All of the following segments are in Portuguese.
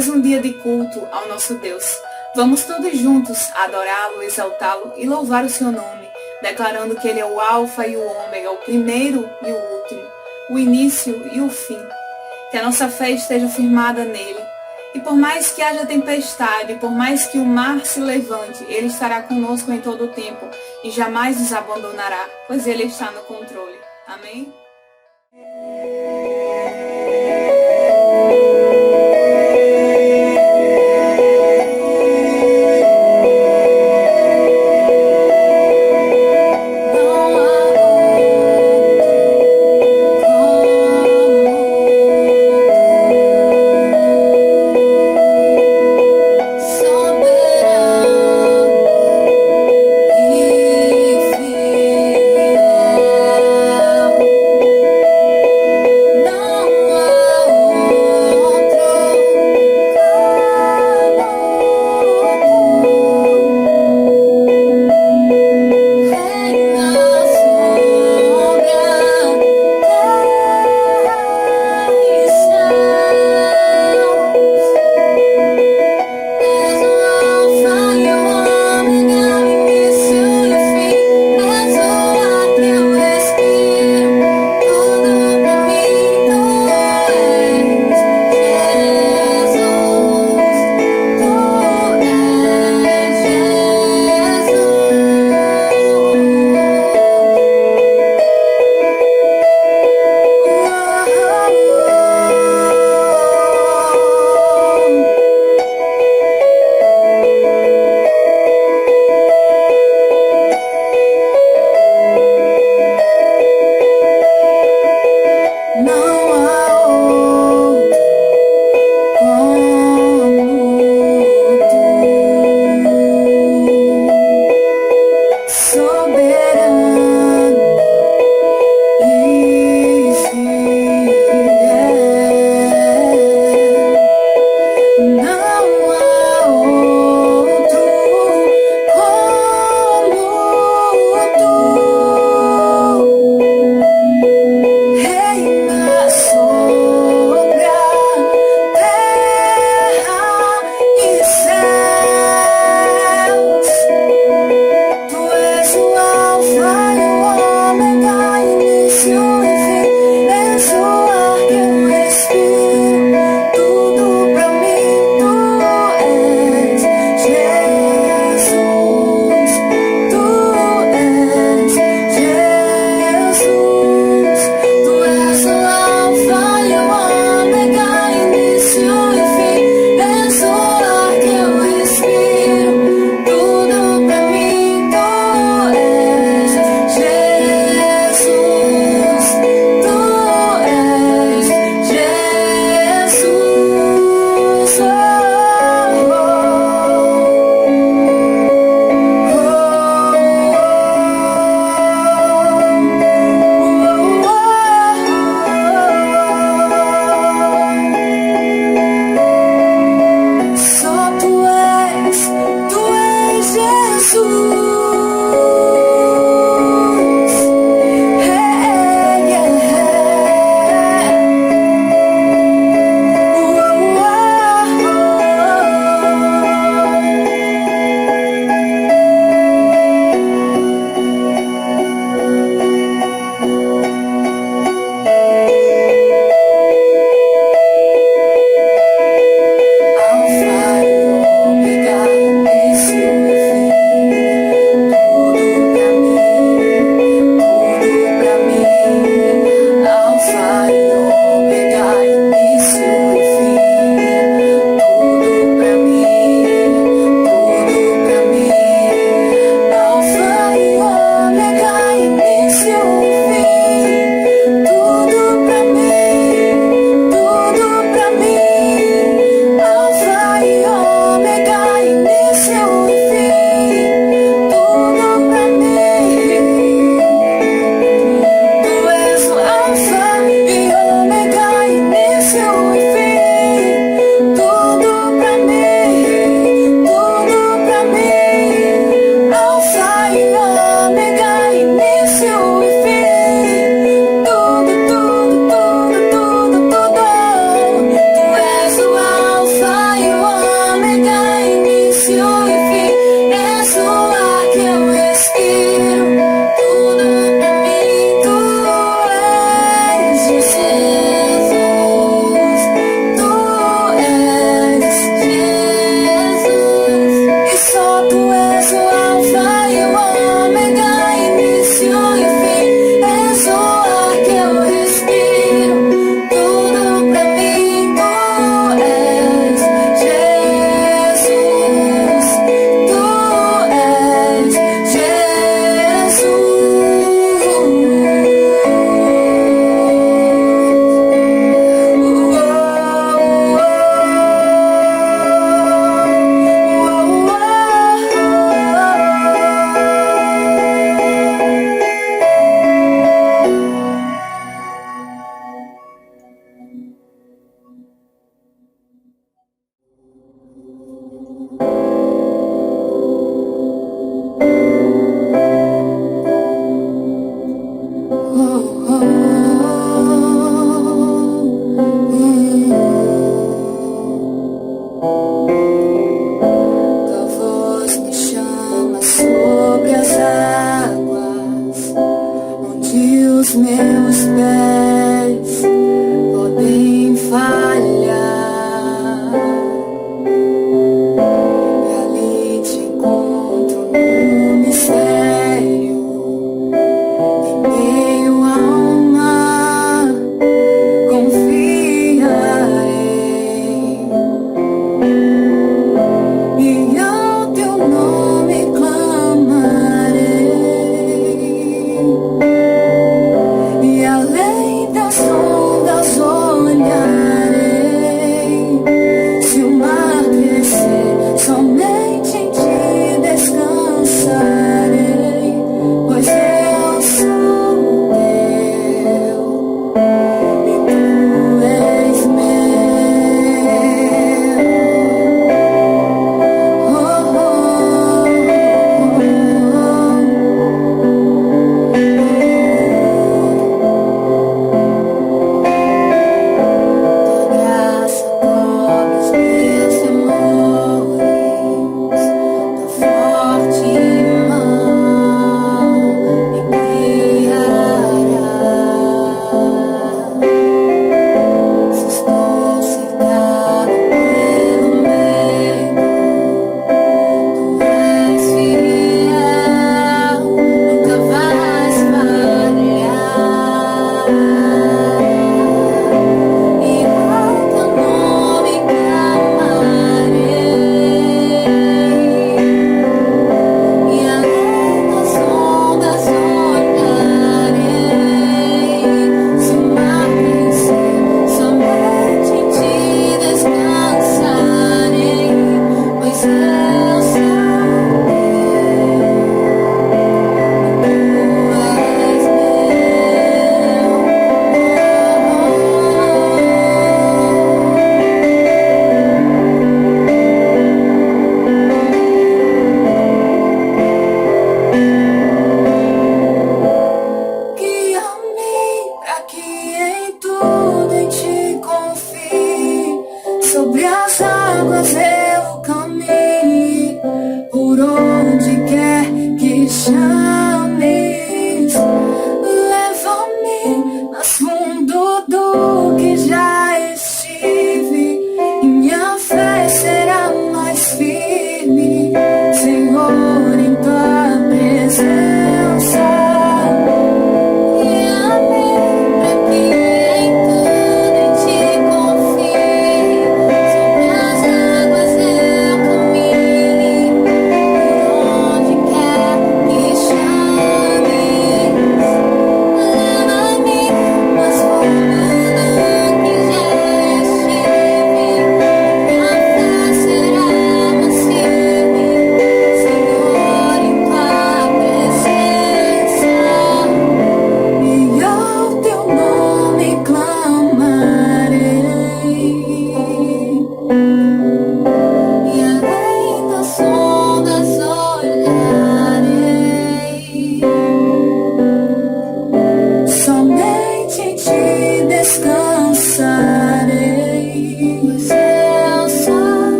mais um dia de culto ao nosso Deus. Vamos todos juntos adorá-lo, exaltá-lo e louvar o seu nome, declarando que ele é o alfa e o ômega, o primeiro e o último, o início e o fim. Que a nossa fé esteja firmada nele. E por mais que haja tempestade, por mais que o mar se levante, ele estará conosco em todo o tempo e jamais nos abandonará, pois ele está no controle. Amém?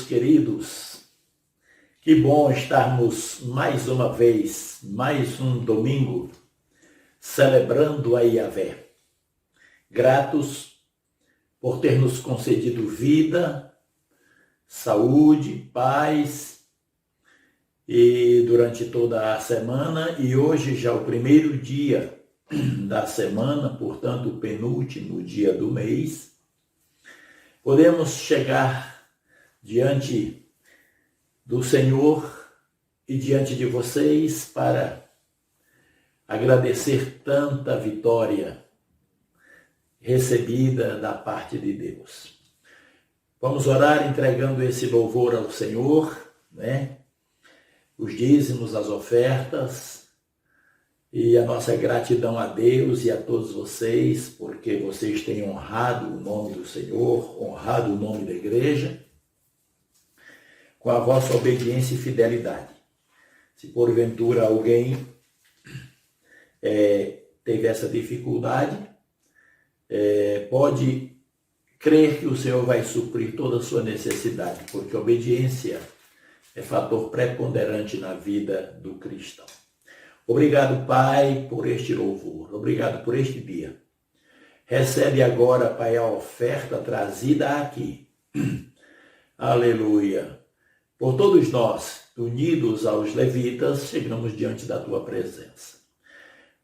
queridos, que bom estarmos mais uma vez, mais um domingo, celebrando a Yahvé. Gratos por ter nos concedido vida, saúde, paz, e durante toda a semana, e hoje já o primeiro dia da semana, portanto o penúltimo dia do mês, podemos chegar diante do Senhor e diante de vocês para agradecer tanta vitória recebida da parte de Deus. Vamos orar entregando esse louvor ao Senhor, né? Os dízimos, as ofertas e a nossa gratidão a Deus e a todos vocês, porque vocês têm honrado o nome do Senhor, honrado o nome da igreja, com a vossa obediência e fidelidade. Se porventura alguém teve essa dificuldade, pode crer que o Senhor vai suprir toda a sua necessidade, porque a obediência é fator preponderante na vida do cristão. Obrigado, Pai, por este louvor. Obrigado por este dia. Recebe agora, Pai, a oferta trazida aqui. Aleluia. Por todos nós, unidos aos levitas, chegamos diante da Tua presença.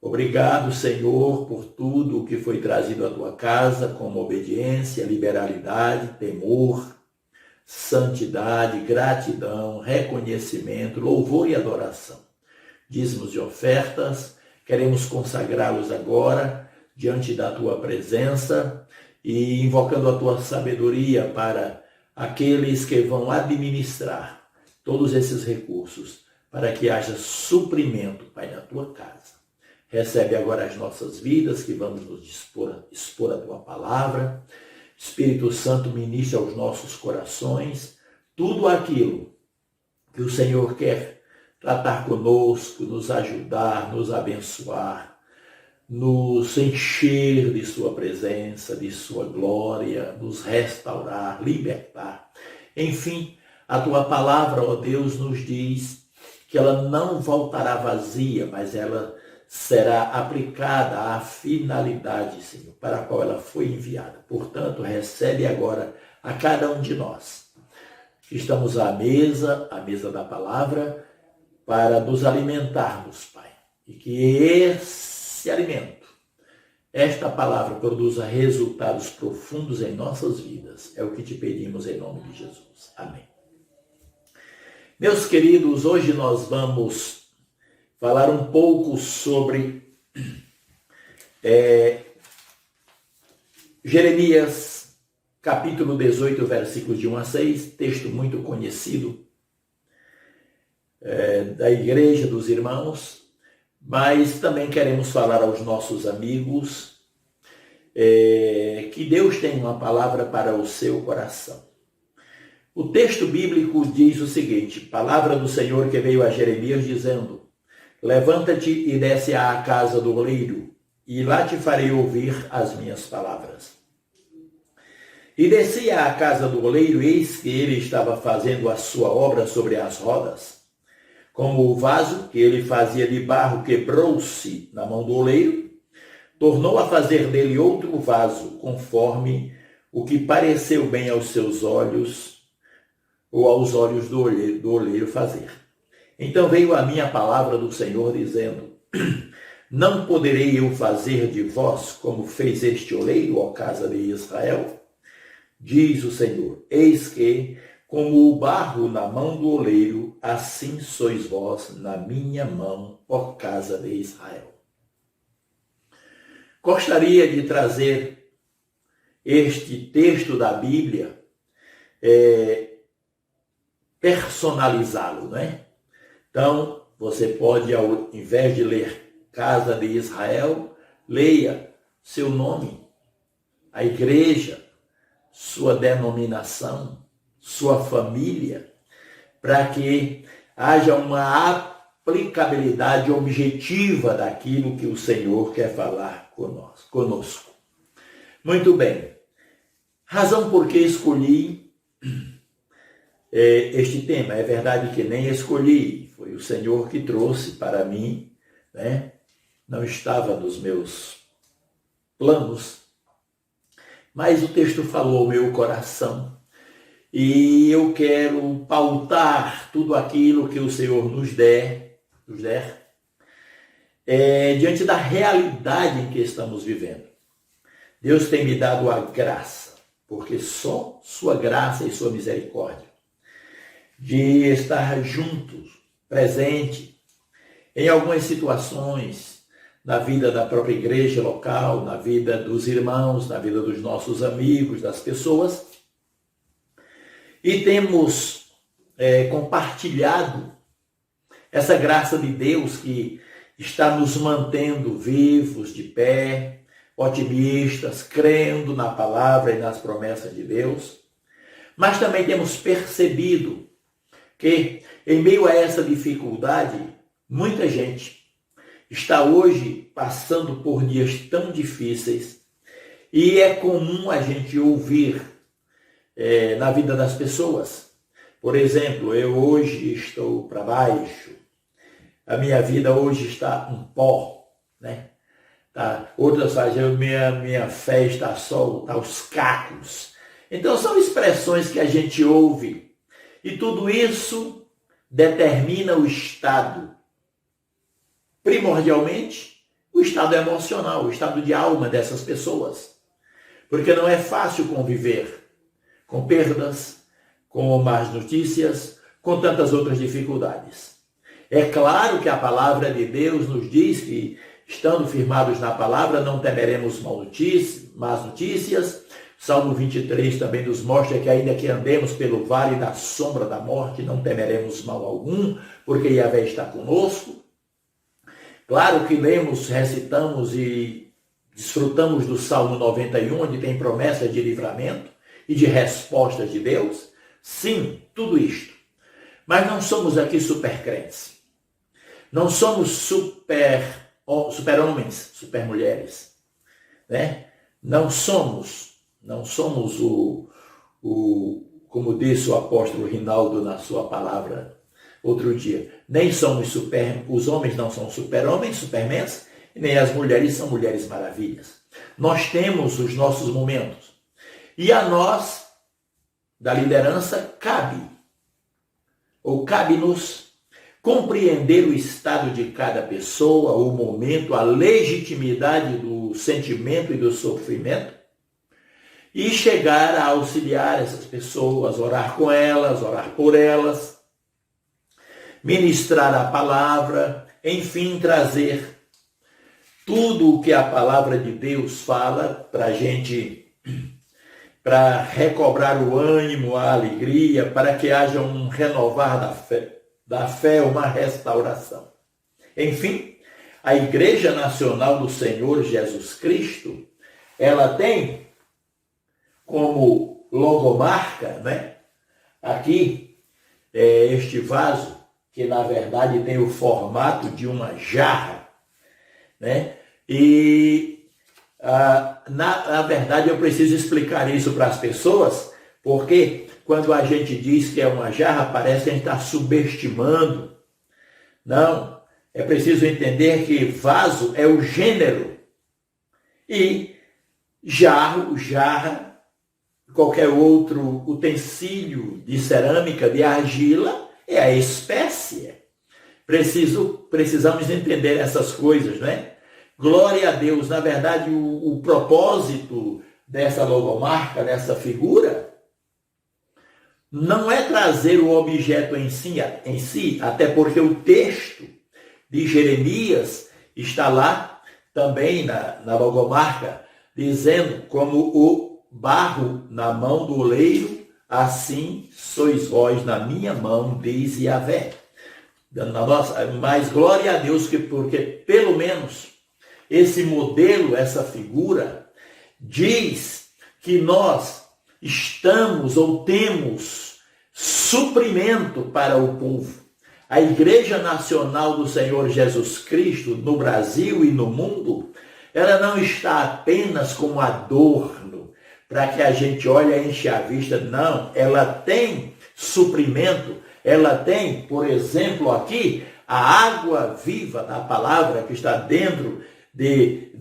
Obrigado, Senhor, por tudo o que foi trazido à Tua casa, como obediência, liberalidade, temor, santidade, gratidão, reconhecimento, louvor e adoração. Dízimos e ofertas, queremos consagrá-los agora diante da Tua presença e invocando a Tua sabedoria para aqueles que vão administrar todos esses recursos, para que haja suprimento, Pai, na Tua casa. Recebe agora as nossas vidas, que vamos nos expor a Tua palavra. Espírito Santo, ministra aos nossos corações tudo aquilo que o Senhor quer tratar conosco, nos ajudar, nos abençoar, nos encher de Sua presença, de Sua glória, nos restaurar, libertar. Enfim, a Tua palavra, ó Deus, nos diz que ela não voltará vazia, mas ela será aplicada à finalidade, Senhor, para a qual ela foi enviada. Portanto, recebe agora a cada um de nós. Estamos à mesa da palavra, para nos alimentarmos, Pai. E que esse alimento, esta palavra, produza resultados profundos em nossas vidas. É o que te pedimos em nome de Jesus. Amém. Meus queridos, hoje nós vamos falar um pouco sobre Jeremias, capítulo 18, versículos de 1 a 6, texto muito conhecido da igreja, dos irmãos, mas também queremos falar aos nossos amigos que Deus tem uma palavra para o seu coração. O texto bíblico diz o seguinte: palavra do Senhor que veio a Jeremias dizendo: levanta-te e desce à casa do oleiro, e lá te farei ouvir as minhas palavras. E desci à casa do oleiro, eis que ele estava fazendo a sua obra sobre as rodas. Como o vaso que ele fazia de barro quebrou-se na mão do oleiro, tornou a fazer dele outro vaso, conforme o que pareceu bem aos seus olhos, ou aos olhos do oleiro fazer. Então veio a minha palavra do Senhor, dizendo: não poderei eu fazer de vós como fez este oleiro, ó casa de Israel? Diz o Senhor: eis que, como o barro na mão do oleiro, assim sois vós na minha mão, ó casa de Israel. Gostaria de trazer este texto da Bíblia, personalizá-lo, né? Então, você pode, ao invés de ler Casa de Israel, leia seu nome, a igreja, sua denominação, sua família, para que haja uma aplicabilidade objetiva daquilo que o Senhor quer falar conosco. Muito bem. Razão por que escolhi este tema. É verdade que nem escolhi, foi o Senhor que trouxe para mim, né? Não estava nos meus planos, mas o texto falou ao meu coração. E eu quero pautar tudo aquilo que o Senhor nos der diante da realidade em que estamos vivendo. Deus tem me dado a graça, porque só sua graça e sua misericórdia, de estar juntos, presente, em algumas situações, na vida da própria igreja local, na vida dos irmãos, na vida dos nossos amigos, das pessoas. E temos compartilhado essa graça de Deus que está nos mantendo vivos, de pé, otimistas, crendo na palavra e nas promessas de Deus. Mas também temos percebido que, em meio a essa dificuldade, muita gente está hoje passando por dias tão difíceis e é comum a gente ouvir na vida das pessoas. Por exemplo, eu hoje estou para baixo, a minha vida hoje está um pó, né? Tá? Outras fazem, minha fé está solta aos cacos. Então são expressões que a gente ouve e tudo isso determina o estado, primordialmente o estado emocional, o estado de alma dessas pessoas. Porque não é fácil conviver com perdas, com más notícias, com tantas outras dificuldades. É claro que a palavra de Deus nos diz que, estando firmados na palavra, não temeremos más notícias. Salmo 23 também nos mostra que ainda que andemos pelo vale da sombra da morte, não temeremos mal algum, porque Yahvé está conosco. Claro que lemos, recitamos e desfrutamos do Salmo 91, onde tem promessas de livramento e de respostas de Deus. Sim, tudo isto. Mas não somos aqui super crentes. Não somos super homens, super mulheres, né? Não somos como disse o apóstolo Rinaldo na sua palavra outro dia, nem somos os homens não são super-homens, supermens, e nem as mulheres são mulheres maravilhas. Nós temos os nossos momentos. E a nós, da liderança, cabe-nos compreender o estado de cada pessoa, o momento, a legitimidade do sentimento e do sofrimento e chegar a auxiliar essas pessoas, orar com elas, orar por elas, ministrar a palavra, enfim, trazer tudo o que a palavra de Deus fala para a gente, para recobrar o ânimo, a alegria, para que haja um renovar da fé, uma restauração. Enfim, a Igreja Nacional do Senhor Jesus Cristo, ela tem como logomarca, né, aqui, este vaso, que na verdade tem o formato de uma jarra, né? E na verdade eu preciso explicar isso para as pessoas, porque quando a gente diz que é uma jarra, parece que a gente está subestimando. Não, é preciso entender que vaso é o gênero e jarra, qualquer outro utensílio de cerâmica, de argila, é a espécie. Precisamos entender essas coisas, né? Glória a Deus. Na verdade, o propósito dessa logomarca, dessa figura, não é trazer o objeto em si, até porque o texto de Jeremias está lá também na logomarca, dizendo como o barro na mão do oleiro, assim sois vós na minha mão, diz Yahvé. Mas glória a Deus, porque pelo menos esse modelo, essa figura, diz que nós estamos ou temos suprimento para o povo. A Igreja Nacional do Senhor Jesus Cristo, no Brasil e no mundo, ela não está apenas como adorno, para que a gente olhe e enche a vista. Não, ela tem suprimento, ela tem, por exemplo, aqui, a água viva da palavra que está dentro desse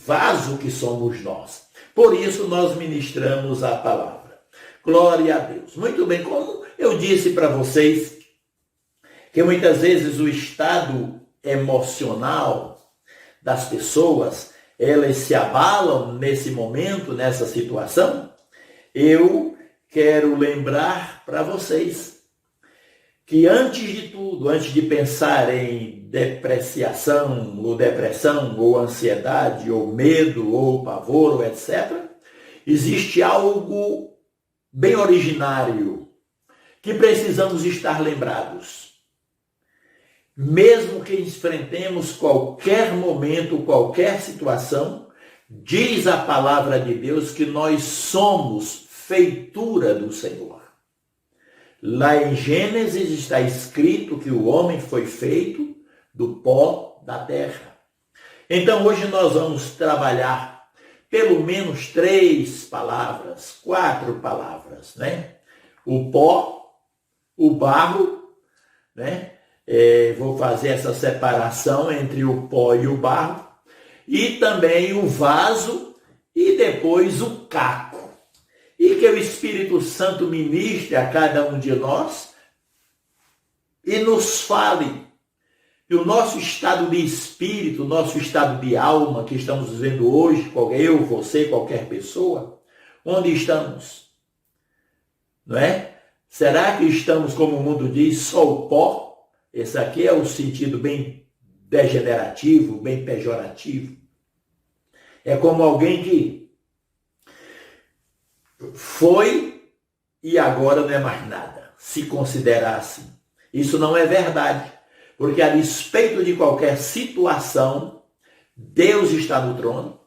vaso que somos nós. Por isso nós ministramos a palavra. Glória a Deus. Muito bem, como eu disse para vocês, que muitas vezes o estado emocional das pessoas, elas se abalam nesse momento, nessa situação, eu quero lembrar para vocês que antes de tudo, antes de pensar em depreciação, ou depressão, ou ansiedade, ou medo, ou pavor, ou etc., existe algo bem originário que precisamos estar lembrados. Mesmo que enfrentemos qualquer momento, qualquer situação, diz a palavra de Deus que nós somos feitura do Senhor. Lá em Gênesis está escrito que o homem foi feito do pó da terra. Então hoje nós vamos trabalhar pelo menos 3 palavras, 4 palavras, né? O pó, o barro, né? Vou fazer essa separação entre o pó e o barro, e também o vaso e depois o caco. E que o Espírito Santo ministre a cada um de nós e nos fale que o nosso estado de espírito, o nosso estado de alma que estamos vivendo hoje, eu, você, qualquer pessoa, onde estamos? Não é? Será que estamos, como o mundo diz, só o pó? Esse aqui é o sentido bem degenerativo, bem pejorativo. É como alguém que foi e agora não é mais nada, se considerar assim. Isso não é verdade, porque a despeito de qualquer situação, Deus está no trono,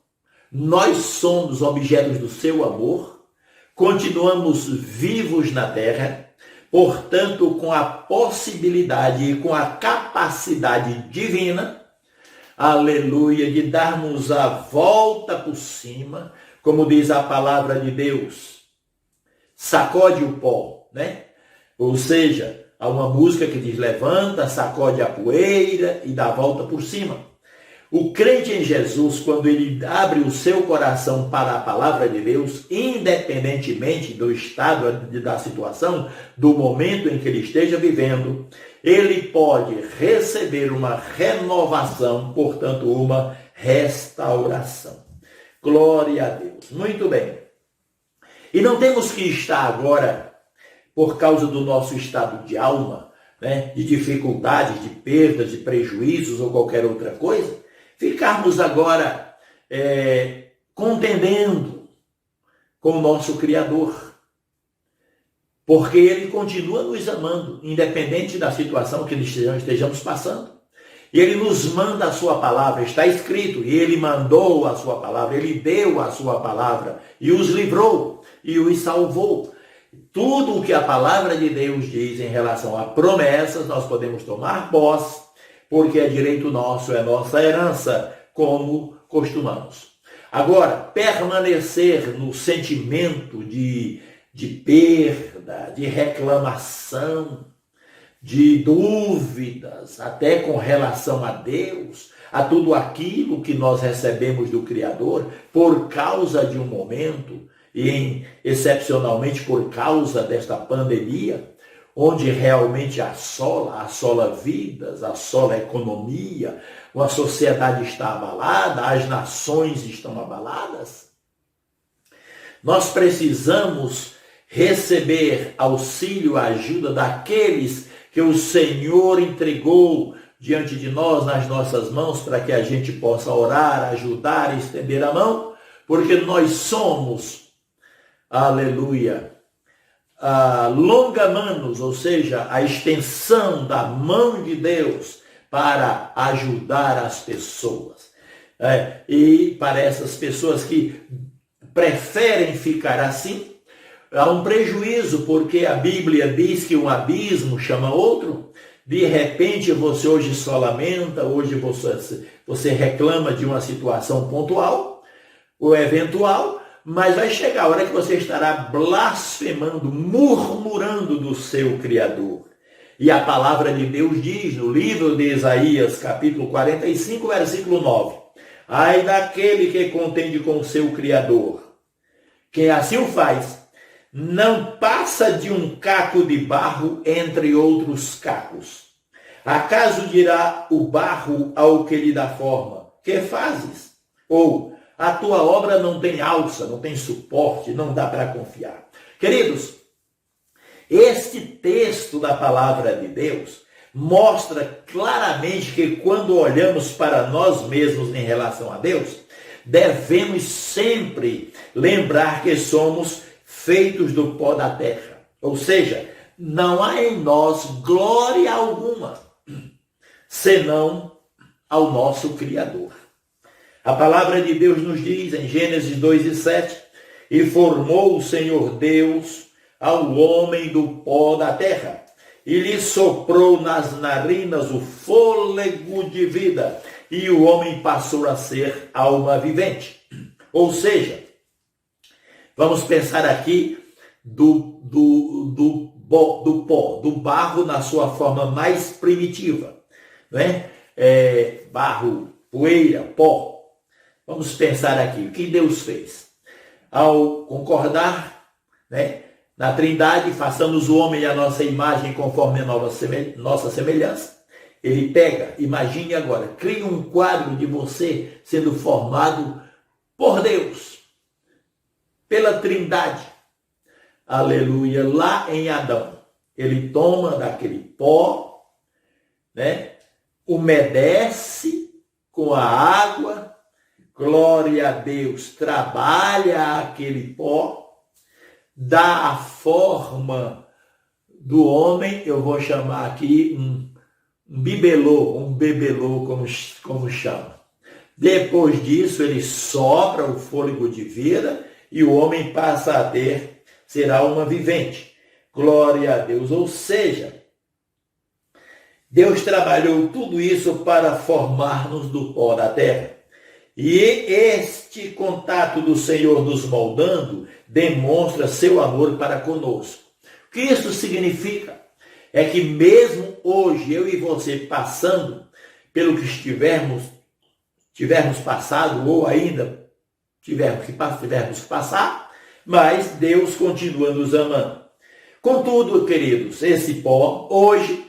nós somos objetos do seu amor, continuamos vivos na terra, portanto, com a possibilidade e com a capacidade divina, aleluia, de darmos a volta por cima, como diz a palavra de Deus, sacode o pó, né? Ou seja, há uma música que diz, levanta, sacode a poeira e dá a volta por cima. O crente em Jesus, quando ele abre o seu coração para a palavra de Deus, independentemente do estado, da situação, do momento em que ele esteja vivendo, ele pode receber uma renovação, portanto, uma restauração. Glória a Deus. Muito bem. E não temos que estar agora, por causa do nosso estado de alma, né, de dificuldades, de perdas, de prejuízos ou qualquer outra coisa, ficarmos agora contendendo com o nosso Criador. Porque Ele continua nos amando, independente da situação que estejamos passando. E Ele nos manda a sua palavra, está escrito, e Ele mandou a sua palavra, Ele deu a sua palavra, e os livrou, e os salvou. Tudo o que a palavra de Deus diz em relação a promessas, nós podemos tomar posse, porque é direito nosso, é nossa herança, como costumamos. Agora, permanecer no sentimento de perda, de reclamação, de dúvidas, até com relação a Deus, a tudo aquilo que nós recebemos do Criador, por causa de um momento, e excepcionalmente por causa desta pandemia, onde realmente assola vidas, assola a economia, a sociedade está abalada, as nações estão abaladas. Nós precisamos receber auxílio, ajuda daqueles que o Senhor entregou diante de nós, nas nossas mãos, para que a gente possa orar, ajudar, estender a mão, porque nós somos, aleluia, longa-manos, ou seja, a extensão da mão de Deus para ajudar as pessoas. E para essas pessoas que preferem ficar assim, há um prejuízo, porque a Bíblia diz que um abismo chama outro. De repente você hoje só lamenta, hoje você reclama de uma situação pontual ou eventual, mas vai chegar a hora que você estará blasfemando, murmurando do seu Criador. E a palavra de Deus diz no livro de Isaías, capítulo 45, versículo 9. Ai daquele que contende com o seu Criador. Quem assim o faz, não passa de um caco de barro entre outros cacos. Acaso dirá o barro ao que lhe dá forma, que fazes? Ou, a tua obra não tem alça, não tem suporte, não dá para confiar. Queridos, este texto da palavra de Deus mostra claramente que quando olhamos para nós mesmos em relação a Deus, devemos sempre lembrar que somos feitos do pó da terra. Ou seja, não há em nós glória alguma, senão ao nosso Criador. A palavra de Deus nos diz em Gênesis 2:7, e formou o Senhor Deus ao homem do pó da terra, e lhe soprou nas narinas o fôlego de vida, e o homem passou a ser alma vivente. Ou seja, vamos pensar aqui do pó, do barro na sua forma mais primitiva, né? Barro, poeira, pó. Vamos pensar aqui, o que Deus fez? Ao concordar, né, na Trindade, façamos o homem à nossa imagem conforme a nossa semelhança. Ele pega, imagine agora, cria um quadro de você sendo formado por Deus, pela Trindade. Aleluia, lá em Adão. Ele toma daquele pó, né, umedece com a água, glória a Deus, trabalha aquele pó, dá a forma do homem, eu vou chamar aqui um bibelô, como chama. Depois disso, ele sopra o fôlego de vida e o homem passa a ser alma vivente. Glória a Deus. Ou seja, Deus trabalhou tudo isso para formar-nos do pó da terra. E este contato do Senhor nos moldando demonstra seu amor para conosco. O que isso significa? É que mesmo hoje, eu e você passando pelo que tivermos passado ou ainda tivermos que passar, mas Deus continua nos amando. Contudo, queridos, esse pó, hoje,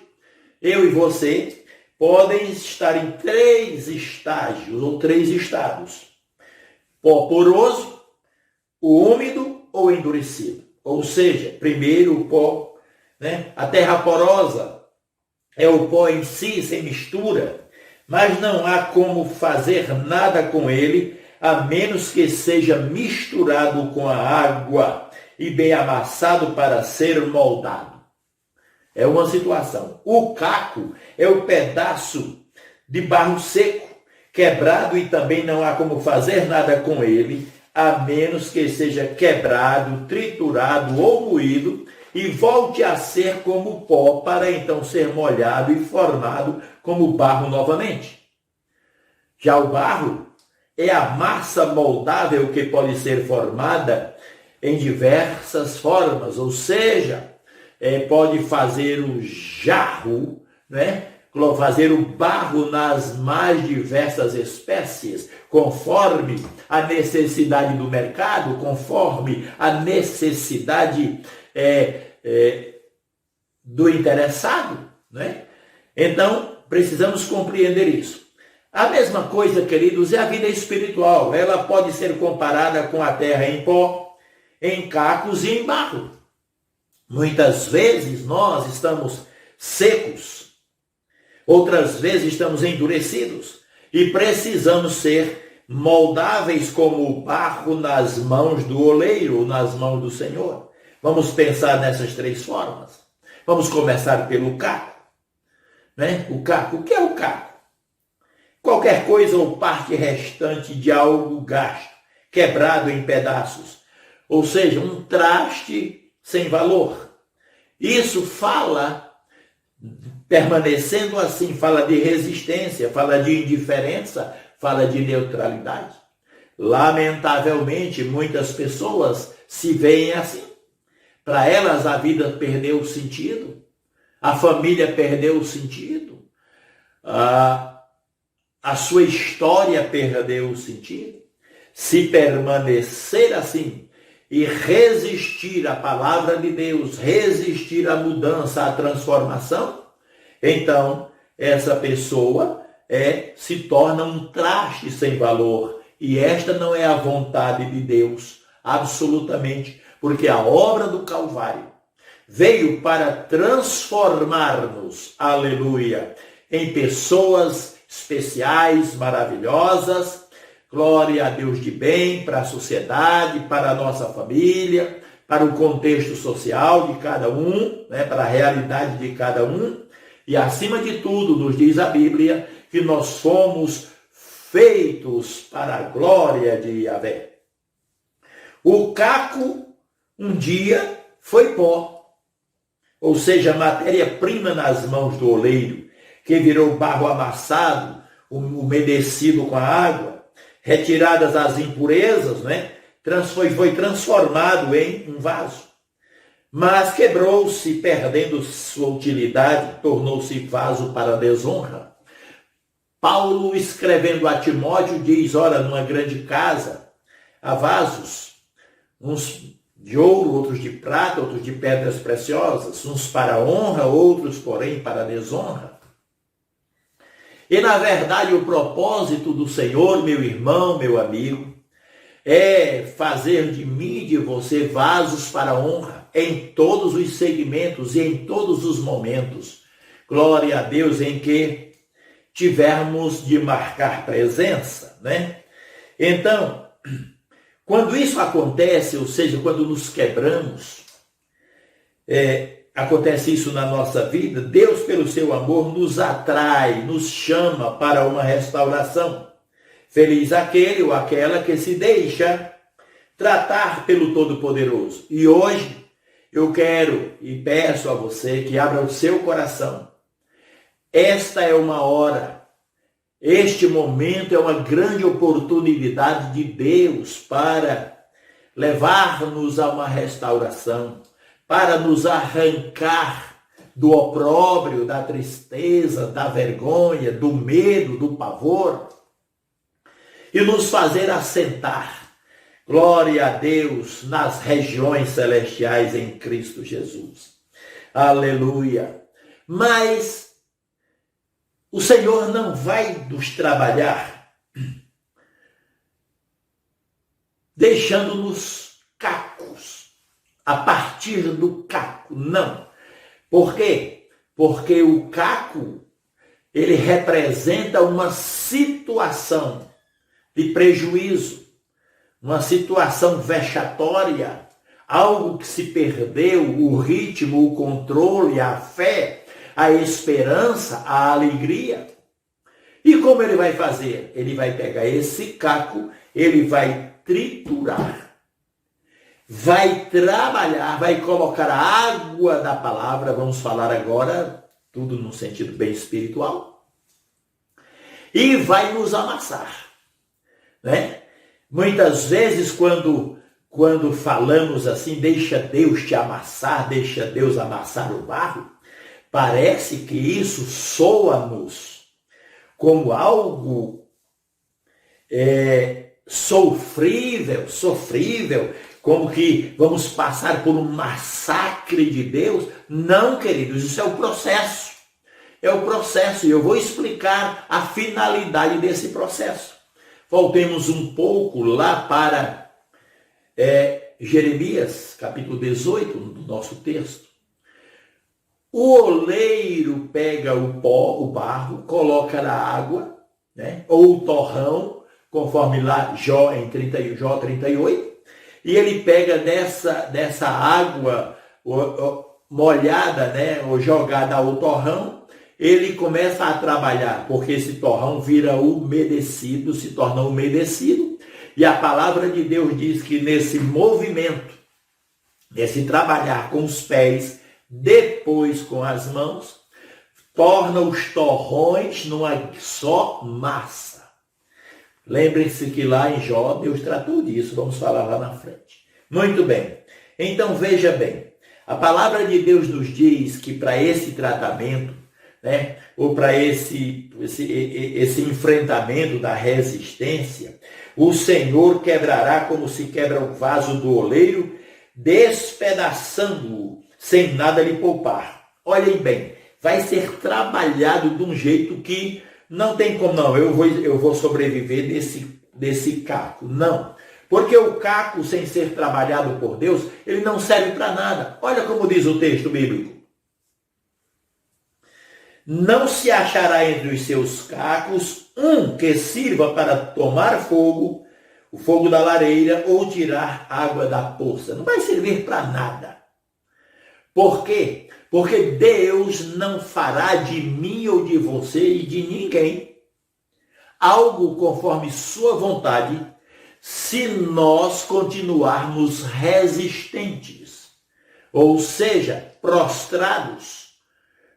eu e você, podem estar em 3 estágios ou 3 estados. Pó poroso, úmido ou endurecido. Ou seja, primeiro o pó, né? A terra porosa é o pó em si, sem mistura, mas não há como fazer nada com ele, a menos que seja misturado com a água e bem amassado para ser moldado. É uma situação. O caco é o pedaço de barro seco, quebrado, e também não há como fazer nada com ele, a menos que seja quebrado, triturado ou moído e volte a ser como pó para então ser molhado e formado como barro novamente. Já o barro é a massa moldável que pode ser formada em diversas formas, ou seja, pode fazer o jarro, né? Fazer o barro nas mais diversas espécies, conforme a necessidade do mercado, conforme a necessidade do interessado, né? Então, precisamos compreender isso. A mesma coisa, queridos, é a vida espiritual. Ela pode ser comparada com a terra em pó, em cacos e em barro. Muitas vezes nós estamos secos, outras vezes estamos endurecidos e precisamos ser moldáveis como o barro nas mãos do oleiro, nas mãos do Senhor. Vamos pensar nessas 3 formas. Vamos começar pelo caco, né? O caco, o que é o caco? Qualquer coisa ou parte restante de algo gasto, quebrado em pedaços, ou seja, um traste sem valor. Isso fala, permanecendo assim, fala de resistência, fala de indiferença, fala de neutralidade. Lamentavelmente, muitas pessoas se veem assim. Para elas, a vida perdeu o sentido, a família perdeu o sentido, a sua história perdeu o sentido. Se permanecer assim e resistir à palavra de Deus, resistir à mudança, à transformação, então essa pessoa se torna um traste sem valor. E esta não é a vontade de Deus, absolutamente, porque a obra do Calvário veio para transformar-nos, aleluia, em pessoas especiais, maravilhosas, glória a Deus de bem, para a sociedade, para a nossa família, para o contexto social de cada um, para a realidade de cada um. E acima de tudo, nos diz a Bíblia, que nós fomos feitos para a glória de Yahvé. O caco, um dia, foi pó, ou seja, matéria-prima nas mãos do oleiro, que virou barro amassado, umedecido com a água, retiradas as impurezas, foi transformado em um vaso. Mas quebrou-se, perdendo sua utilidade, tornou-se vaso para a desonra. Paulo, escrevendo a Timóteo, diz, ora, numa grande casa, há vasos, uns de ouro, outros de prata, outros de pedras preciosas, uns para honra, outros, porém, para desonra. E, na verdade, o propósito do Senhor, meu irmão, meu amigo, é fazer de mim e de você vasos para honra em todos os segmentos e em todos os momentos. Glória a Deus, em que tivermos de marcar presença, Então, quando isso acontece, ou seja, quando nos quebramos, acontece isso na nossa vida, Deus, pelo seu amor, nos atrai, nos chama para uma restauração. Feliz aquele ou aquela que se deixa tratar pelo Todo-Poderoso. E hoje eu quero e peço a você que abra o seu coração. Esta é uma hora, este momento é uma grande oportunidade de Deus para levar-nos a uma restauração, para nos arrancar do opróbrio, da tristeza, da vergonha, do medo, do pavor, e nos fazer assentar, glória a Deus, nas regiões celestiais em Cristo Jesus. Aleluia! Mas o Senhor não vai nos trabalhar deixando-nos cacos, a partir do caco, não. Por quê? Porque o caco, ele representa uma situação de prejuízo, uma situação vexatória, algo que se perdeu, o ritmo, o controle, a fé, a esperança, a alegria. E como ele vai fazer? Ele vai pegar esse caco, ele vai triturar, vai trabalhar, vai colocar a água da palavra, vamos falar agora, tudo no sentido bem espiritual, e vai nos amassar. Muitas vezes quando falamos assim, deixa Deus te amassar, deixa Deus amassar o barro, parece que isso soa-nos como algo sofrível, como que vamos passar por um massacre de Deus. Não, queridos, isso é o processo. É o processo, e eu vou explicar a finalidade desse processo. Voltemos um pouco lá para Jeremias, capítulo 18, do nosso texto. O oleiro pega o pó, o barro, coloca na água, ou o torrão, conforme lá Jó 38, e ele pega dessa água molhada, ou jogada ao torrão, ele começa a trabalhar, porque esse torrão vira umedecido, se torna umedecido, e a palavra de Deus diz que nesse movimento, nesse trabalhar com os pés, depois com as mãos, torna os torrões numa só massa. Lembrem-se que lá em Jó, Deus tratou disso, vamos falar lá na frente. Muito bem, então veja bem, a palavra de Deus nos diz que para esse tratamento, né, ou para esse enfrentamento da resistência, o Senhor quebrará como se quebra o vaso do oleiro, despedaçando-o, sem nada lhe poupar. Olhem bem, vai ser trabalhado de um jeito que não tem como, não, eu vou sobreviver desse caco. Não, porque o caco, sem ser trabalhado por Deus, ele não serve para nada. Olha como diz o texto bíblico. Não se achará entre os seus cacos um que sirva para tomar fogo, o fogo da lareira, ou tirar água da poça. Não vai servir para nada. Por quê? Porque Deus não fará de mim ou de você e de ninguém algo conforme sua vontade, se nós continuarmos resistentes, ou seja, prostrados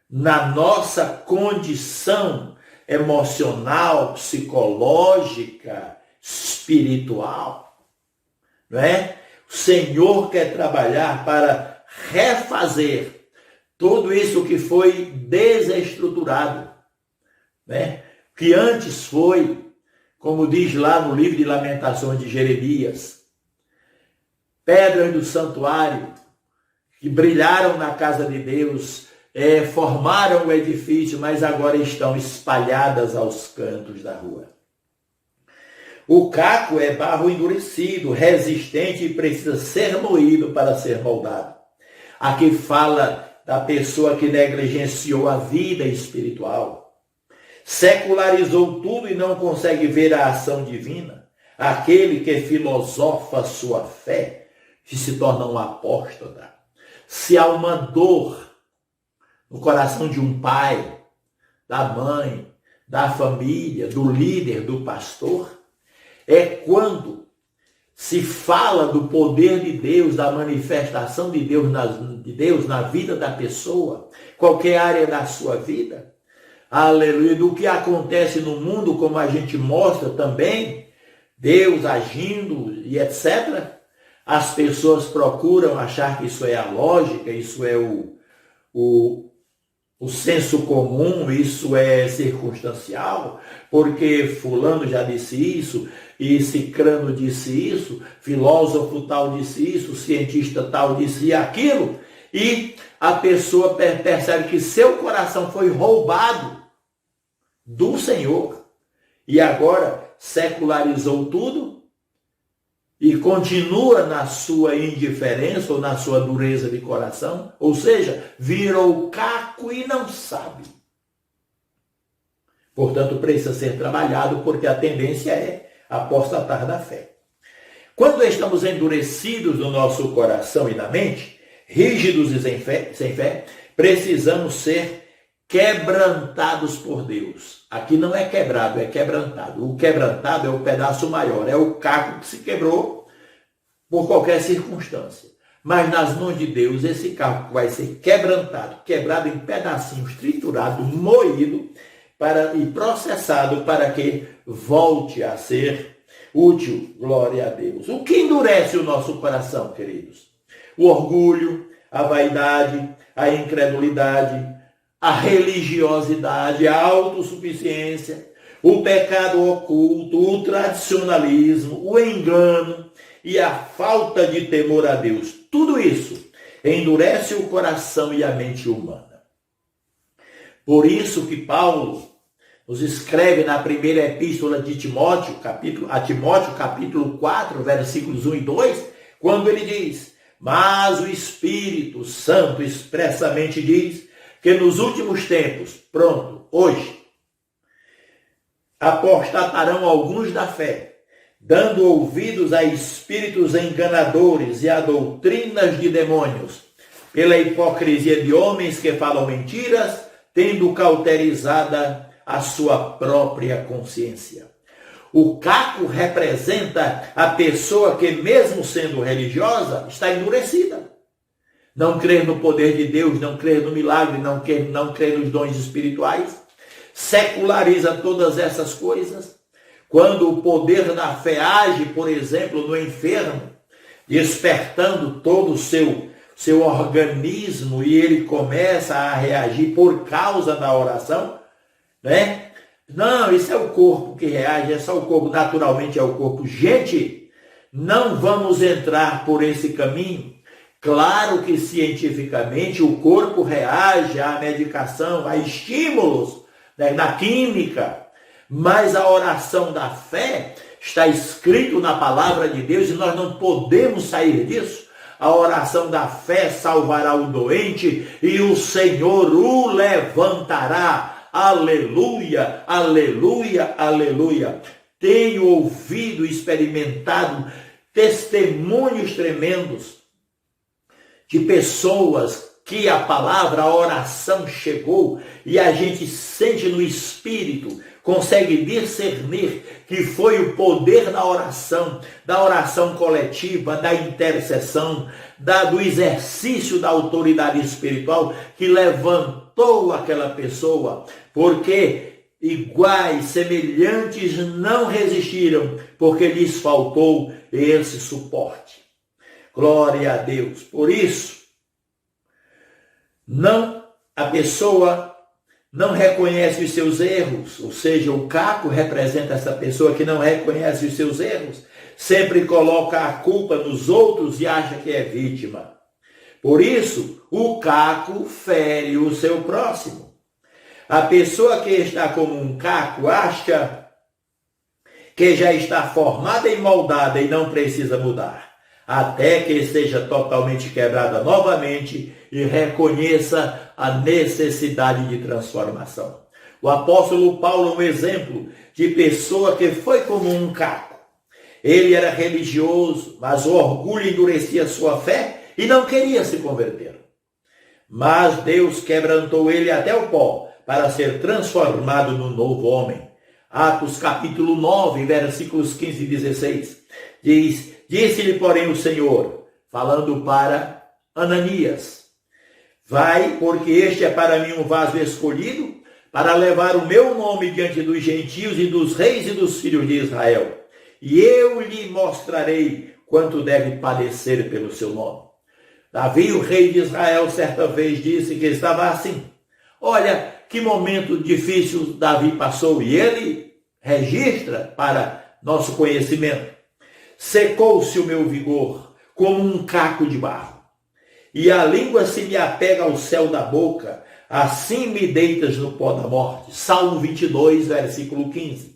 na nossa condição emocional, psicológica, espiritual. Não é? O Senhor quer trabalhar para refazer tudo isso que foi desestruturado, né? Que antes foi, como diz lá no livro de Lamentações de Jeremias, pedras do santuário que brilharam na casa de Deus, formaram o edifício, mas agora estão espalhadas aos cantos da rua. O caco é barro endurecido, resistente e precisa ser moído para ser moldado. Aqui fala da pessoa que negligenciou a vida espiritual, secularizou tudo e não consegue ver a ação divina. Aquele que filosofa sua fé, que se torna um apóstata. Se há uma dor no coração de um pai, da mãe, da família, do líder, do pastor, é quando se fala do poder de Deus, da manifestação de Deus na vida da pessoa, qualquer área da sua vida, aleluia, do que acontece no mundo, como a gente mostra também, Deus agindo e etc., as pessoas procuram achar que isso é a lógica, isso é o senso comum, isso é circunstancial, porque fulano já disse isso, e cicrano disse isso, filósofo tal disse isso, cientista tal disse aquilo, e a pessoa percebe que seu coração foi roubado do Senhor, e agora secularizou tudo, e continua na sua indiferença ou na sua dureza de coração, ou seja, virou caco e não sabe. Portanto, precisa ser trabalhado, porque a tendência é apostatar da fé. Quando estamos endurecidos no nosso coração e na mente, rígidos e sem fé, precisamos ser quebrantados por Deus. Aqui não é quebrado, é quebrantado. O quebrantado é o pedaço maior, é o caco que se quebrou por qualquer circunstância. Mas nas mãos de Deus, esse caco vai ser quebrantado, quebrado em pedacinhos, triturado, moído e processado para que volte a ser útil. Glória a Deus. O que endurece o nosso coração, queridos? O orgulho, a vaidade, a incredulidade, a religiosidade, a autossuficiência, o pecado oculto, o tradicionalismo, o engano e a falta de temor a Deus. Tudo isso endurece o coração e a mente humana. Por isso que Paulo nos escreve na primeira epístola de Timóteo, capítulo 4, versículos 1 e 2, quando ele diz: mas o Espírito Santo expressamente diz que nos últimos tempos, hoje, apostatarão alguns da fé, dando ouvidos a espíritos enganadores e a doutrinas de demônios, pela hipocrisia de homens que falam mentiras, tendo cauterizada a sua própria consciência. O caco representa a pessoa que, mesmo sendo religiosa, está endurecida. Não crer no poder de Deus, não crer no milagre, não crer nos dons espirituais, seculariza todas essas coisas. Quando o poder da fé age, por exemplo, no enfermo, despertando todo o seu organismo e ele começa a reagir por causa da oração, né? Não, isso é o corpo que reage, é só o corpo, naturalmente é o corpo. Gente, não vamos entrar por esse caminho. Claro que cientificamente o corpo reage à medicação, a estímulos, né, na química, mas a oração da fé está escrito na palavra de Deus e nós não podemos sair disso. A oração da fé salvará o doente e o Senhor o levantará. Aleluia, aleluia, aleluia. Tenho ouvido, experimentado testemunhos tremendos de pessoas que a palavra, a oração chegou e a gente sente no espírito, consegue discernir que foi o poder da oração coletiva, da intercessão, do exercício da autoridade espiritual que levantou aquela pessoa, porque iguais, semelhantes não resistiram, porque lhes faltou esse suporte. Glória a Deus. Por isso, a pessoa não reconhece os seus erros, ou seja, o caco representa essa pessoa que não reconhece os seus erros, sempre coloca a culpa nos outros e acha que é vítima. Por isso, o caco fere o seu próximo. A pessoa que está como um caco acha que já está formada e moldada e não precisa mudar, até que seja totalmente quebrada novamente e reconheça a necessidade de transformação. O apóstolo Paulo é um exemplo de pessoa que foi como um caco. Ele era religioso, mas o orgulho endurecia sua fé e não queria se converter. Mas Deus quebrantou ele até o pó para ser transformado no novo homem. Atos capítulo 9, versículos 15 e 16, diz: disse-lhe, porém, o Senhor, falando para Ananias: vai, porque este é para mim um vaso escolhido, para levar o meu nome diante dos gentios e dos reis e dos filhos de Israel. E eu lhe mostrarei quanto deve padecer pelo seu nome. Davi, o rei de Israel, certa vez disse que estava assim. Olha, que momento difícil Davi passou, e ele registra para nosso conhecimento. Secou-se o meu vigor como um caco de barro, e a língua se me apega ao céu da boca, assim me deitas no pó da morte. Salmo 22, versículo 15.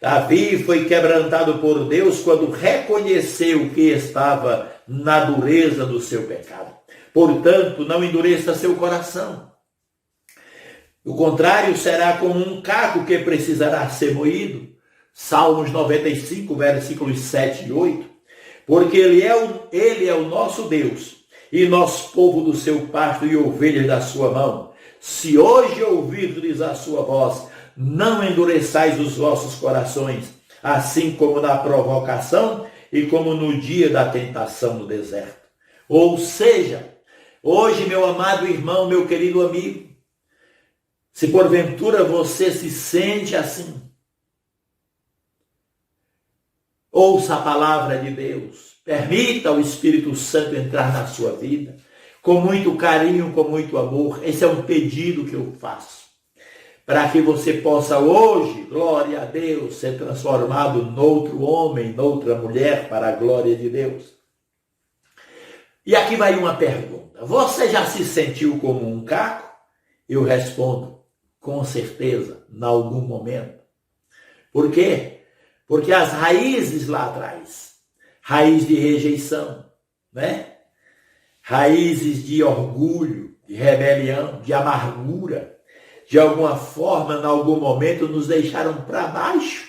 Davi foi quebrantado por Deus quando reconheceu que estava na dureza do seu pecado. Portanto, não endureça seu coração. O contrário será como um caco que precisará ser moído. Salmos 95, versículos 7 e 8. Porque ele é o nosso Deus, e nós povo do seu pasto e ovelhas da sua mão. Se hoje ouvirdes a sua voz, não endureçais os vossos corações, assim como na provocação e como no dia da tentação no deserto. Ou seja, hoje, meu amado irmão, meu querido amigo, se porventura você se sente assim, ouça a palavra de Deus, permita o Espírito Santo entrar na sua vida, com muito carinho, com muito amor. Esse é um pedido que eu faço, para que você possa hoje, glória a Deus, ser transformado noutro homem, noutra mulher, para a glória de Deus. E aqui vai uma pergunta: você já se sentiu como um caco? Eu respondo: com certeza, em algum momento. Por quê? Porque as raízes lá atrás, raiz de rejeição, né? Raízes de orgulho, de rebelião, de amargura, de alguma forma, em algum momento, nos deixaram para baixo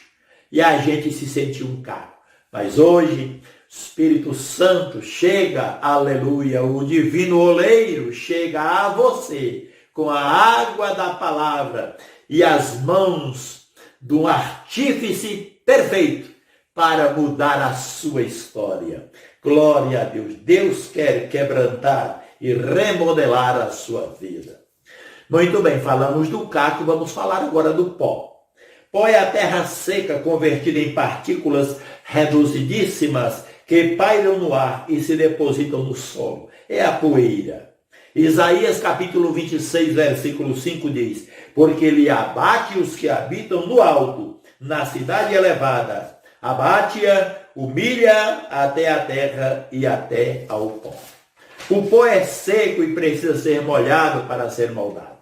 e a gente se sentiu um caco. Mas hoje, o Espírito Santo chega, aleluia, o divino oleiro chega a você com a água da palavra e as mãos de um artífice perfeito para mudar a sua história. Glória a Deus. Deus quer quebrantar e remodelar a sua vida. Muito bem, falamos do caco, vamos falar agora do pó. Pó é a terra seca convertida em partículas reduzidíssimas que pairam no ar e se depositam no solo. É a poeira. Isaías capítulo 26, versículo 5 diz: porque ele abate os que habitam no alto, na cidade elevada, abate-a, humilha até a terra e até ao pó. O pó é seco e precisa ser molhado para ser moldado.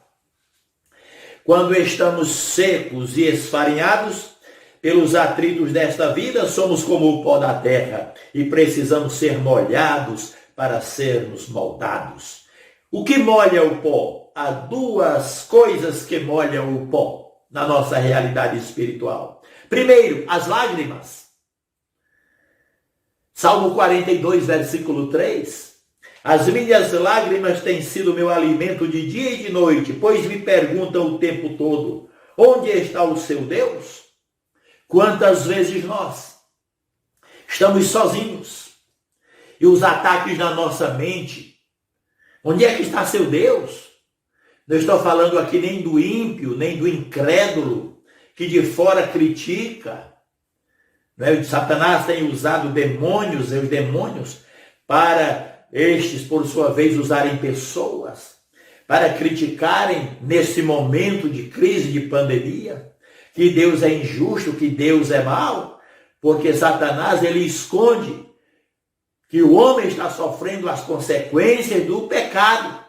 Quando estamos secos e esfarinhados pelos atritos desta vida, somos como o pó da terra e precisamos ser molhados para sermos moldados. O que molha o pó? Há duas coisas que molham o pó na nossa realidade espiritual. Primeiro, as lágrimas. Salmo 42, versículo 3. As minhas lágrimas têm sido meu alimento de dia e de noite, pois me perguntam o tempo todo: onde está o seu Deus? Quantas vezes nós estamos sozinhos e os ataques na nossa mente: onde é que está seu Deus? Não estou falando aqui nem do ímpio, nem do incrédulo, que de fora critica. Satanás tem usado demônios, os demônios, para estes, por sua vez, usarem pessoas, para criticarem nesse momento de crise, de pandemia, que Deus é injusto, que Deus é mau, porque Satanás, ele esconde que o homem está sofrendo as consequências do pecado.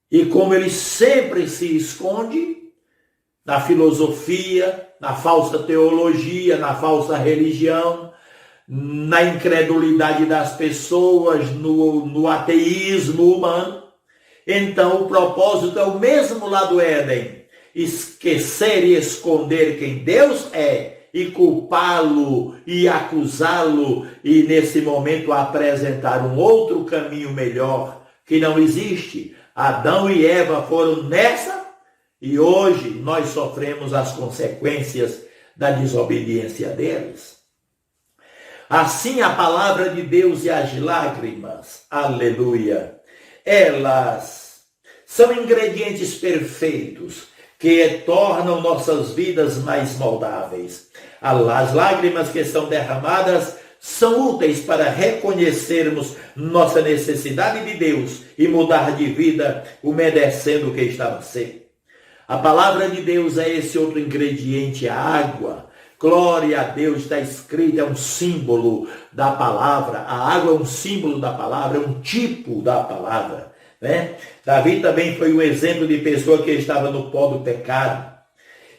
E como ele sempre se esconde na filosofia, na falsa teologia, na falsa religião, na incredulidade das pessoas, no ateísmo humano, então o propósito é o mesmo lá do Éden: esquecer e esconder quem Deus é, e culpá-lo e acusá-lo, e nesse momento apresentar um outro caminho melhor que não existe. Adão e Eva foram nessa, e hoje nós sofremos as consequências da desobediência deles. Assim a palavra de Deus e as lágrimas, aleluia, elas são ingredientes perfeitos que tornam nossas vidas mais moldáveis. As lágrimas que são derramadas são úteis para reconhecermos nossa necessidade de Deus e mudar de vida, umedecendo o que estava seco. A palavra de Deus é esse outro ingrediente, a água. Glória a Deus, está escrito, é um símbolo da palavra. A água é um símbolo da palavra, é um tipo da palavra, né? Davi também foi um exemplo de pessoa que estava no pó do pecado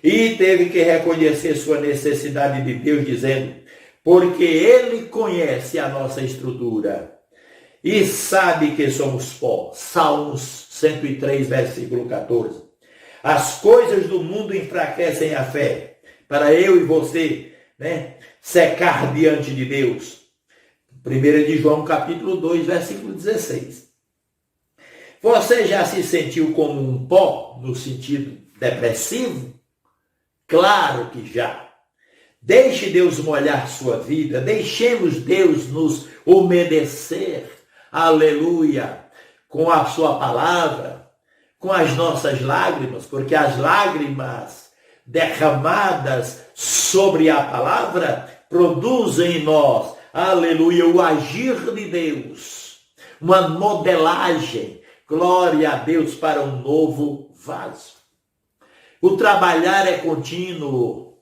e teve que reconhecer sua necessidade de Deus, dizendo: porque ele conhece a nossa estrutura e sabe que somos pó. Salmos 103, versículo 14. As coisas do mundo enfraquecem a fé, para eu e você, secar diante de Deus. 1 de João capítulo 2, versículo 16. Você já se sentiu como um pó no sentido depressivo? Claro que já. Deixe Deus molhar sua vida, deixemos Deus nos umedecer, aleluia, com a sua palavra, com as nossas lágrimas, porque as lágrimas derramadas sobre a palavra produzem em nós, aleluia, o agir de Deus, uma modelagem, glória a Deus, para um novo vaso. O trabalhar é contínuo,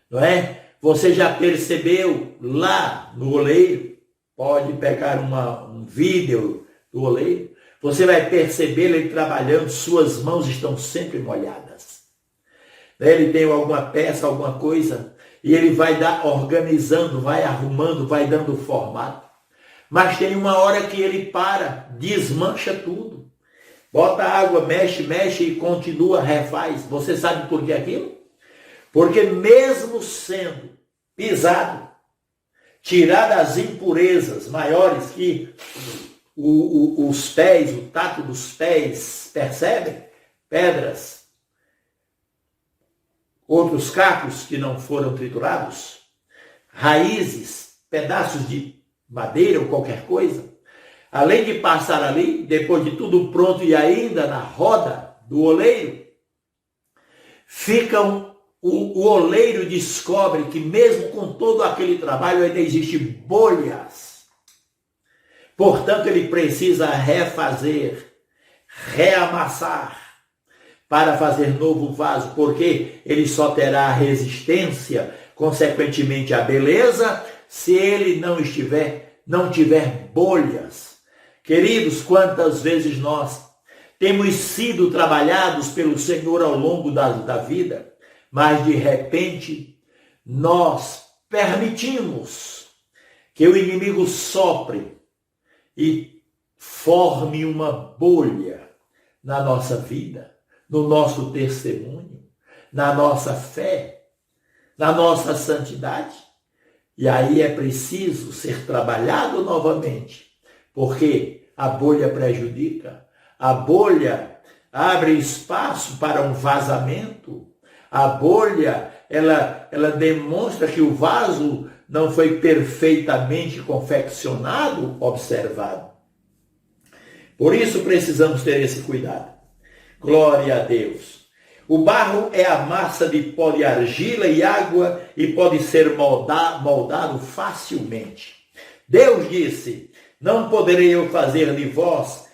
não é? Você já percebeu lá no oleiro, pode pegar um vídeo do oleiro, você vai perceber ele trabalhando, suas mãos estão sempre molhadas. Ele tem alguma peça, alguma coisa, e ele vai organizando, vai arrumando, vai dando formato. Mas tem uma hora que ele para, desmancha tudo. Bota água, mexe e continua, refaz. Você sabe por que aquilo? Porque mesmo sendo pisado, tiradas as impurezas maiores que os pés, o tato dos pés, percebem? Pedras, outros cacos que não foram triturados, raízes, pedaços de madeira ou qualquer coisa, além de passar ali, depois de tudo pronto e ainda na roda do oleiro, ficam o oleiro descobre que mesmo com todo aquele trabalho ainda existem bolhas. Portanto, ele precisa refazer, reamassar para fazer novo vaso, porque ele só terá resistência, consequentemente a beleza, se ele não tiver bolhas. Queridos, quantas vezes nós temos sido trabalhados pelo Senhor ao longo da vida, mas de repente nós permitimos que o inimigo sopre e forme uma bolha na nossa vida, no nosso testemunho, na nossa fé, na nossa santidade. E aí é preciso ser trabalhado novamente, porque a bolha prejudica, a bolha abre espaço para um vazamento, a bolha ela demonstra que o vaso não foi perfeitamente confeccionado, observado. Por isso precisamos ter esse cuidado. Glória a Deus. O barro é a massa de pó de argila e água e pode ser moldado facilmente. Deus disse: não poderei eu fazer de vós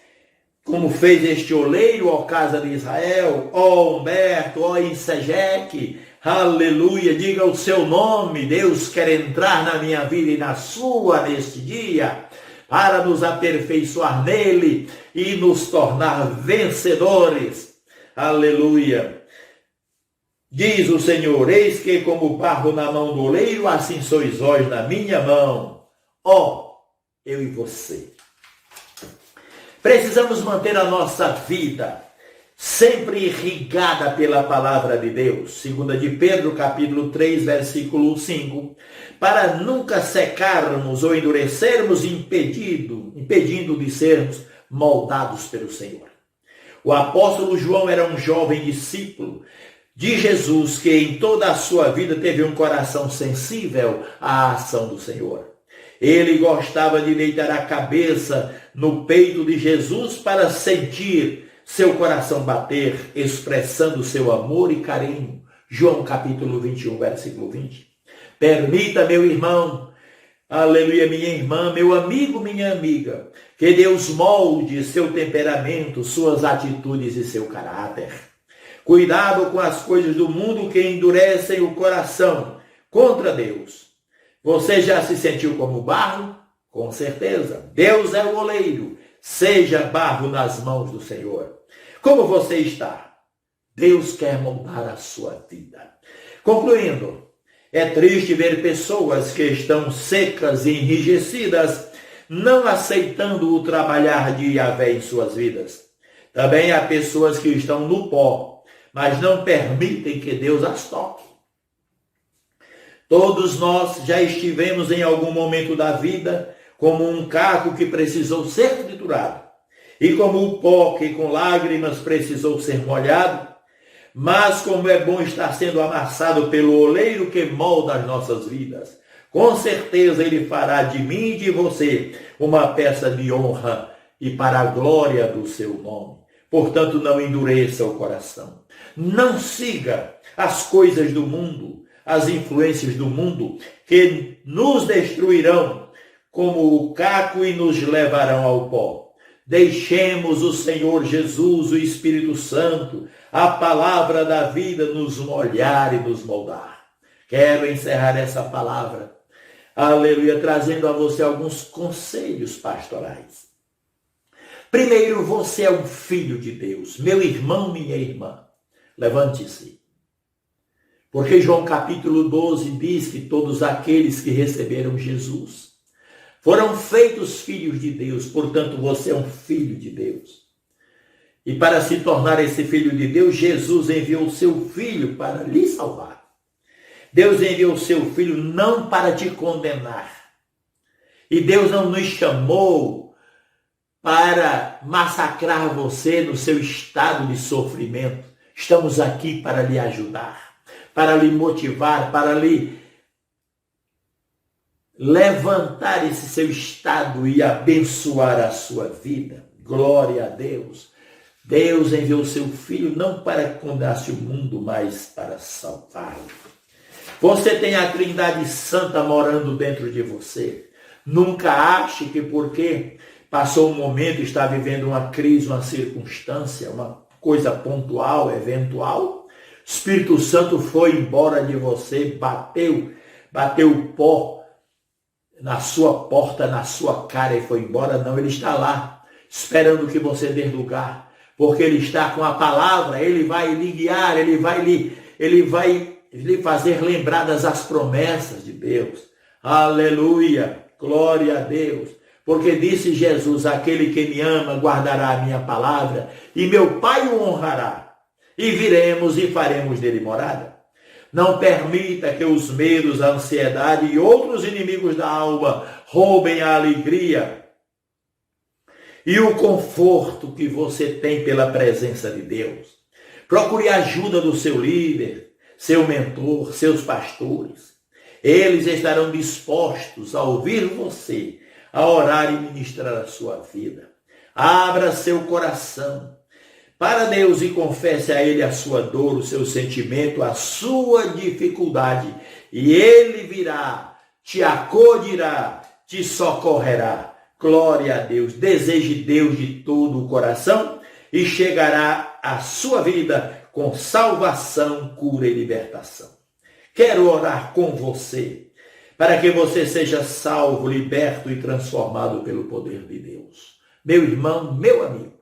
como fez este oleiro, ó casa de Israel, ó Humberto, ó Insejeque, aleluia, diga o seu nome. Deus quer entrar na minha vida e na sua neste dia, para nos aperfeiçoar nele e nos tornar vencedores, aleluia. Diz o Senhor: eis que como barro na mão do oleiro, assim sois vós na minha mão, ó, eu e você. Precisamos manter a nossa vida sempre irrigada pela palavra de Deus. 2 de Pedro, capítulo 3, versículo 5. Para nunca secarmos ou endurecermos, impedindo de sermos moldados pelo Senhor. O apóstolo João era um jovem discípulo de Jesus que em toda a sua vida teve um coração sensível à ação do Senhor. Ele gostava de deitar a cabeça no peito de Jesus para sentir seu coração bater, expressando seu amor e carinho. João capítulo 21, versículo 20. Permita, meu irmão, aleluia, minha irmã, meu amigo, minha amiga, que Deus molde seu temperamento, suas atitudes e seu caráter. Cuidado com as coisas do mundo que endurecem o coração contra Deus. Você já se sentiu como barro? Com certeza. Deus é o oleiro. Seja barro nas mãos do Senhor. Como você está? Deus quer moldar a sua vida. Concluindo, é triste ver pessoas que estão secas e enrijecidas, não aceitando o trabalhar de Yahvé em suas vidas. Também há pessoas que estão no pó, mas não permitem que Deus as toque. Todos nós já estivemos em algum momento da vida como um caco que precisou ser triturado, e como o pó que com lágrimas precisou ser molhado, mas como é bom estar sendo amassado pelo oleiro que molda as nossas vidas. Com certeza ele fará de mim e de você uma peça de honra e para a glória do seu nome. Portanto, não endureça o coração. Não siga as coisas do mundo, as influências do mundo, que nos destruirão como o caco e nos levarão ao pó. Deixemos o Senhor Jesus, o Espírito Santo, a palavra da vida nos molhar e nos moldar. Quero encerrar essa palavra, aleluia, trazendo a você alguns conselhos pastorais. Primeiro, você é um filho de Deus. Meu irmão, minha irmã, levante-se. Porque João capítulo 12 diz que todos aqueles que receberam Jesus foram feitos filhos de Deus. Portanto, você é um filho de Deus. E para se tornar esse filho de Deus, Jesus enviou o seu filho para lhe salvar. Deus enviou o seu filho não para te condenar. E Deus não nos chamou para massacrar você no seu estado de sofrimento. Estamos aqui para lhe ajudar, para lhe motivar, para lhe levantar esse seu estado e abençoar a sua vida. Glória a Deus. Deus enviou seu Filho não para que condenasse o mundo, mas para salvá-lo. Você tem a Trindade Santa morando dentro de você. Nunca ache que porque passou um momento, está vivendo uma crise, uma circunstância, uma coisa pontual, eventual, o Espírito Santo foi embora de você, bateu o pó na sua porta, na sua cara e foi embora. Não, ele está lá, esperando que você dê lugar, porque ele está com a palavra, ele vai lhe guiar, ele vai lhe fazer lembradas as promessas de Deus. Aleluia, glória a Deus. Porque disse Jesus, aquele que me ama guardará a minha palavra, e meu Pai o honrará, e viremos e faremos dele morada. Não permita que os medos, a ansiedade e outros inimigos da alma roubem a alegria e o conforto que você tem pela presença de Deus. Procure a ajuda do seu líder, seu mentor, seus pastores. Eles estarão dispostos a ouvir você, a orar e ministrar a sua vida. Abra seu coração para Deus e confesse a Ele a sua dor, o seu sentimento, a sua dificuldade. E Ele virá, te acolherá, te socorrerá. Glória a Deus. Deseje Deus de todo o coração e chegará à sua vida com salvação, cura e libertação. Quero orar com você, para que você seja salvo, liberto e transformado pelo poder de Deus. Meu irmão, meu amigo,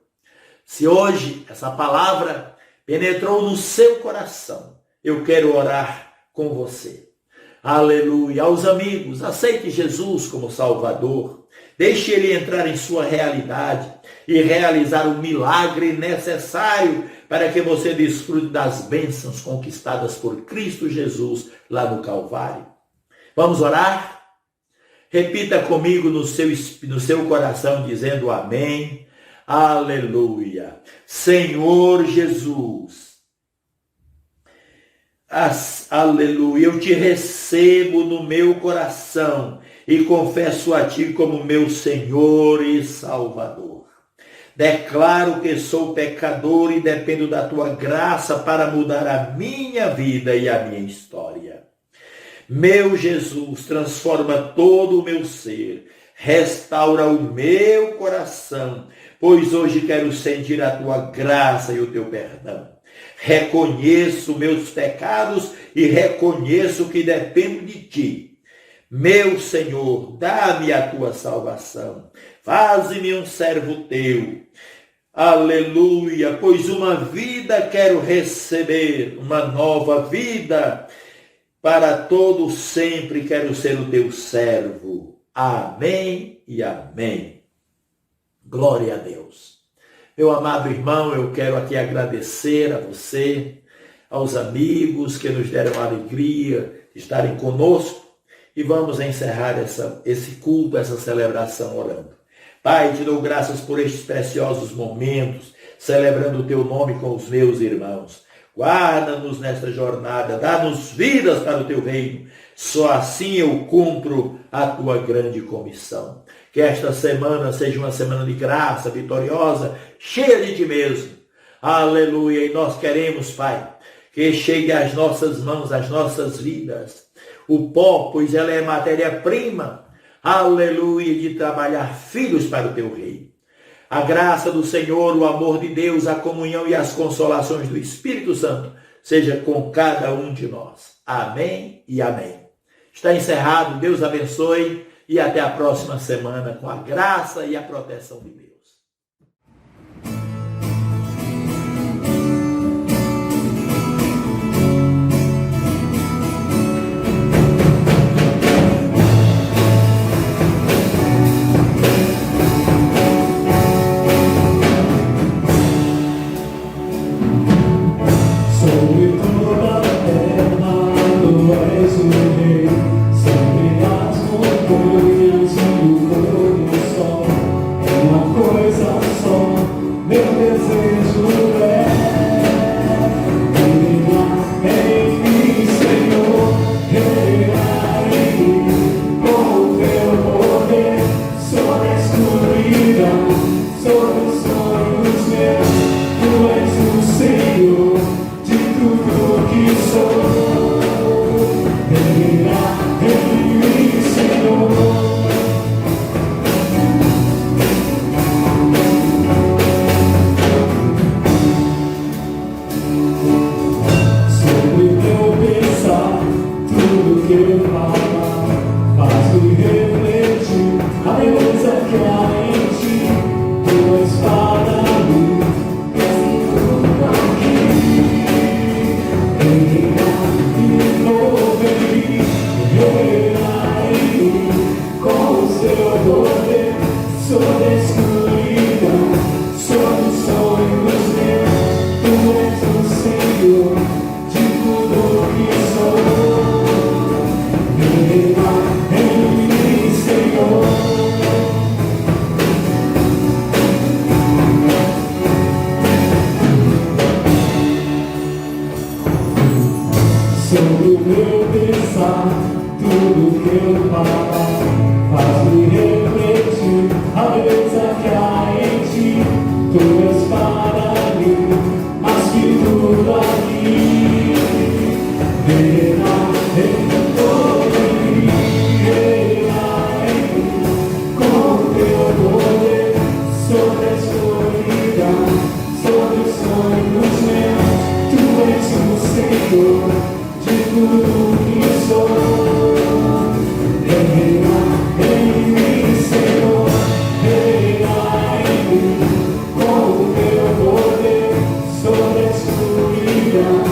se hoje essa palavra penetrou no seu coração, eu quero orar com você. Aleluia. Aos amigos, aceite Jesus como Salvador. Deixe Ele entrar em sua realidade e realizar o milagre necessário para que você desfrute das bênçãos conquistadas por Cristo Jesus lá no Calvário. Vamos orar? Repita comigo no seu coração, dizendo amém. Aleluia. Senhor Jesus. Aleluia. Eu te recebo no meu coração e confesso a ti como meu Senhor e Salvador. Declaro que sou pecador e dependo da tua graça para mudar a minha vida e a minha história. Meu Jesus, transforma todo o meu ser, restaura o meu coração, pois hoje quero sentir a tua graça e o teu perdão. Reconheço meus pecados e reconheço que dependo de ti. Meu Senhor, dá-me a tua salvação. Faze-me um servo teu. Aleluia, pois uma vida quero receber, uma nova vida. Para todo sempre quero ser o teu servo. Amém e amém. Glória a Deus. Meu amado irmão, eu quero aqui agradecer a você, aos amigos que nos deram a alegria de estarem conosco. E vamos encerrar esse culto, essa celebração orando. Pai, te dou graças por estes preciosos momentos, celebrando o teu nome com os meus irmãos. Guarda-nos nesta jornada, dá-nos vidas para o teu reino. Só assim eu cumpro a tua grande comissão. Que esta semana seja uma semana de graça, vitoriosa, cheia de ti mesmo. Aleluia. E nós queremos, Pai, que chegue às nossas mãos, às nossas vidas, o pó, pois ela é matéria-prima, aleluia, de trabalhar filhos para o teu reino. A graça do Senhor, o amor de Deus, a comunhão e as consolações do Espírito Santo seja com cada um de nós. Amém e amém. Está encerrado, Deus abençoe e até a próxima semana com a graça e a proteção de Deus. Sobre os sonhos meus. eu pensar, tudo que eu falar, faz-me refletir a beleza que há em ti. Tu és para mim, mais que tudo aqui. Reina, reina sobre mim, reina em mim, com teu poder, sobre a escuridão, sobre os sonhos meus. Tu és o Senhor de tudo que sou. Reina em mim, Senhor, reina em mim, com o teu poder, sobre a escuridão,